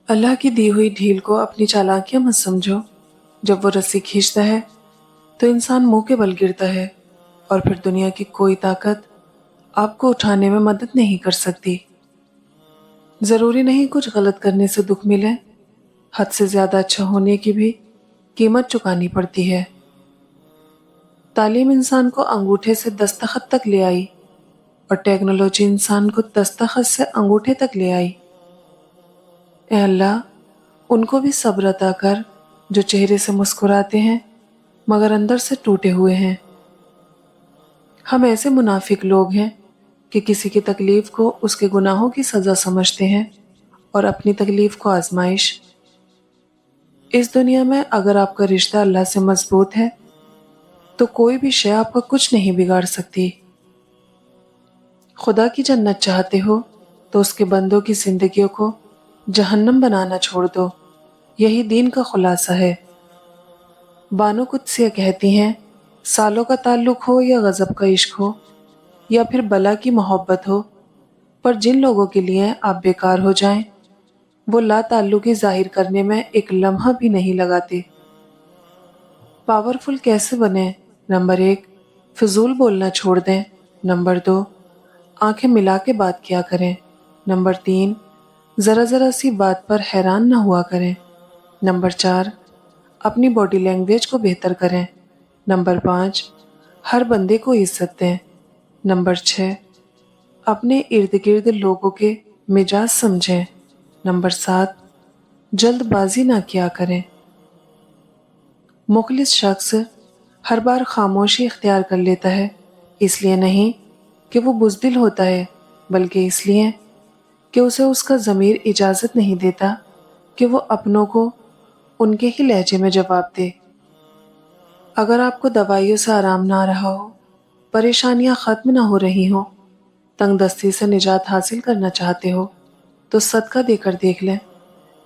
اللہ کی دی ہوئی ڈھیل کو اپنی چالاکیاں مت سمجھو۔ جب وہ رسی کھینچتا ہے تو انسان منہ کے بل گرتا ہے، اور پھر دنیا کی کوئی طاقت آپ کو اٹھانے میں مدد نہیں کر سکتی۔ ضروری نہیں کچھ غلط کرنے سے دکھ ملے، حد سے زیادہ اچھا ہونے کی بھی قیمت چکانی پڑتی ہے۔ تعلیم انسان کو انگوٹھے سے دستخط تک لے آئی، اور ٹیکنالوجی انسان کو دستخط سے انگوٹھے تک لے آئی۔ اے اللہ، ان کو بھی صبر عطا کر جو چہرے سے مسکراتے ہیں مگر اندر سے ٹوٹے ہوئے ہیں۔ ہم ایسے منافق لوگ ہیں کہ کسی کی تکلیف کو اس کے گناہوں کی سزا سمجھتے ہیں اور اپنی تکلیف کو آزمائش۔ اس دنیا میں اگر آپ کا رشتہ اللہ سے مضبوط ہے تو کوئی بھی شے آپ کا کچھ نہیں بگاڑ سکتی۔ خدا کی جنت چاہتے ہو تو اس کے بندوں کی زندگیوں کو جہنم بنانا چھوڑ دو، یہی دین کا خلاصہ ہے۔ بانو قدسیہ کہتی ہیں، سالوں کا تعلق ہو یا غضب کا عشق ہو یا پھر بلا کی محبت ہو، پر جن لوگوں کے لیے آپ بیکار ہو جائیں وہ لا تعلقی ظاہر کرنے میں ایک لمحہ بھی نہیں لگاتے۔ پاورفل کیسے بنیں؟ نمبر 1، فضول بولنا چھوڑ دیں۔ نمبر 2، آنکھیں ملا کے بات کیا کریں۔ نمبر 3، ذرا ذرا سی بات پر حیران نہ ہوا کریں۔ نمبر 4، اپنی باڈی لینگویج کو بہتر کریں۔ نمبر 5، ہر بندے کو عزت دیں۔ نمبر 6، اپنے ارد گرد لوگوں کے مزاج سمجھیں۔ نمبر 7، جلد بازی نہ کیا کریں۔ مخلص شخص ہر بار خاموشی اختیار کر لیتا ہے، اس لیے نہیں کہ وہ بزدل ہوتا ہے، بلکہ اس لیے کہ اسے اس کا ضمیر اجازت نہیں دیتا کہ وہ اپنوں کو ان کے ہی لہجے میں جواب دے۔ اگر آپ کو دوائیوں سے آرام نہ آ رہا ہو، پریشانیاں ختم نہ ہو رہی ہوں، تنگ دستی سے نجات حاصل کرنا چاہتے ہو تو صدقہ دے کر دیکھ لیں،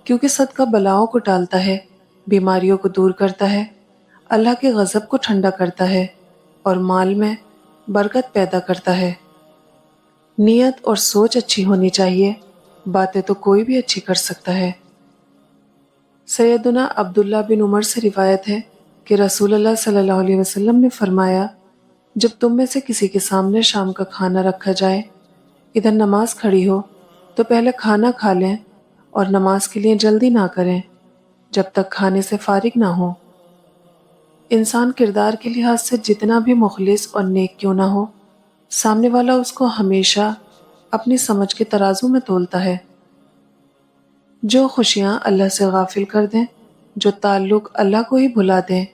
کیونکہ صدقہ بلاؤں کو ٹالتا ہے، بیماریوں کو دور کرتا ہے، اللہ کے غضب کو ٹھنڈا کرتا ہے اور مال میں برکت پیدا کرتا ہے۔ نیت اور سوچ اچھی ہونی چاہیے، باتیں تو کوئی بھی اچھی کر سکتا ہے۔ سیدنا عبداللہ بن عمر سے روایت ہے کہ رسول اللہ صلی اللہ علیہ وسلم نے فرمایا، جب تم میں سے کسی کے سامنے شام کا کھانا رکھا جائے، ادھر نماز کھڑی ہو تو پہلے کھانا کھا لیں اور نماز کے لیے جلدی نہ کریں جب تک کھانے سے فارغ نہ ہو۔ انسان کردار کے لحاظ سے جتنا بھی مخلص اور نیک کیوں نہ ہو، سامنے والا اس کو ہمیشہ اپنی سمجھ کے ترازو میں تولتا ہے۔ جو خوشیاں اللہ سے غافل کر دیں، جو تعلق اللہ کو ہی بھلا دیں،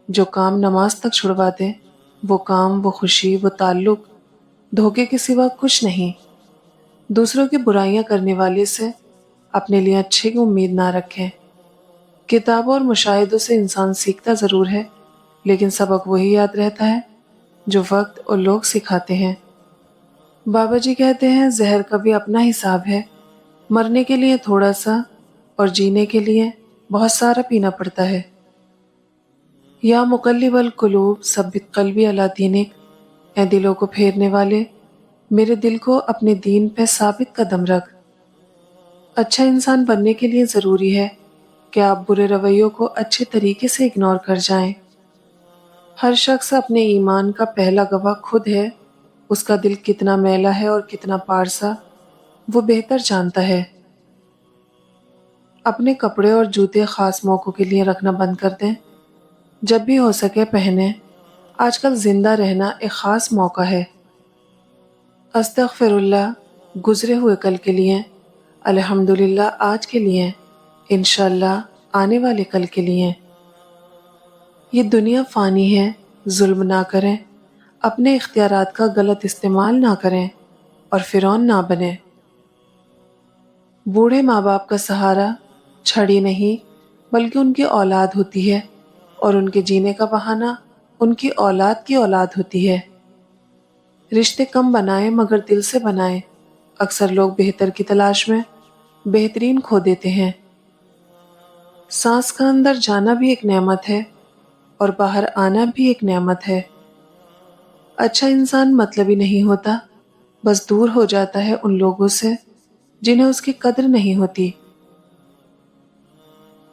جو کام نماز تک چھڑوا دیں، وہ کام، وہ خوشی، وہ تعلق دھوکے کے سوا کچھ نہیں۔ دوسروں کی برائیاں کرنے والے سے اپنے لیے اچھے کی امید نہ رکھیں۔ کتابوں اور مشاہدوں سے انسان سیکھتا ضرور ہے، لیکن سبق وہی یاد رہتا ہے جو وقت اور لوگ سکھاتے ہیں۔ بابا جی کہتے ہیں، زہر کا بھی اپنا حساب ہے، مرنے کے لیے تھوڑا سا اور جینے کے لیے بہت سارا پینا پڑتا ہے۔ یا مقلب القلوب ثبت قلبی علی دینک، اے دلوں کو پھیرنے والے، میرے دل کو اپنے دین پہ ثابت قدم رکھ۔ اچھا انسان بننے کے لیے ضروری ہے کہ آپ برے رویوں کو اچھے طریقے سے اگنور کر جائیں۔ ہر شخص اپنے ایمان کا پہلا گواہ خود ہے، اس کا دل کتنا میلا ہے اور کتنا پارسا وہ بہتر جانتا ہے۔ اپنے کپڑے اور جوتے خاص موقعوں کے لیے رکھنا بند کر دیں، جب بھی ہو سکے پہنیں۔ آج کل زندہ رہنا ایک خاص موقع ہے۔ استغفر اللہ گزرے ہوئے کل کے لیے، الحمدللہ آج کے لیے، انشاءاللہ آنے والے کل کے لیے۔ یہ دنیا فانی ہے، ظلم نہ کریں، اپنے اختیارات کا غلط استعمال نہ کریں اور فرعون نہ بنیں۔ بوڑھے ماں باپ کا سہارا چھڑی نہیں بلکہ ان کی اولاد ہوتی ہے، اور ان کے جینے کا بہانہ ان کی اولاد کی اولاد ہوتی ہے۔ رشتے کم بنائیں مگر دل سے بنائیں۔ اکثر لوگ بہتر کی تلاش میں بہترین کھو دیتے ہیں۔ سانس کا اندر جانا بھی ایک نعمت ہے اور باہر آنا بھی ایک نعمت ہے۔ اچھا انسان مطلبی نہیں ہوتا، بس دور ہو جاتا ہے ان لوگوں سے جنہیں اس کی قدر نہیں ہوتی۔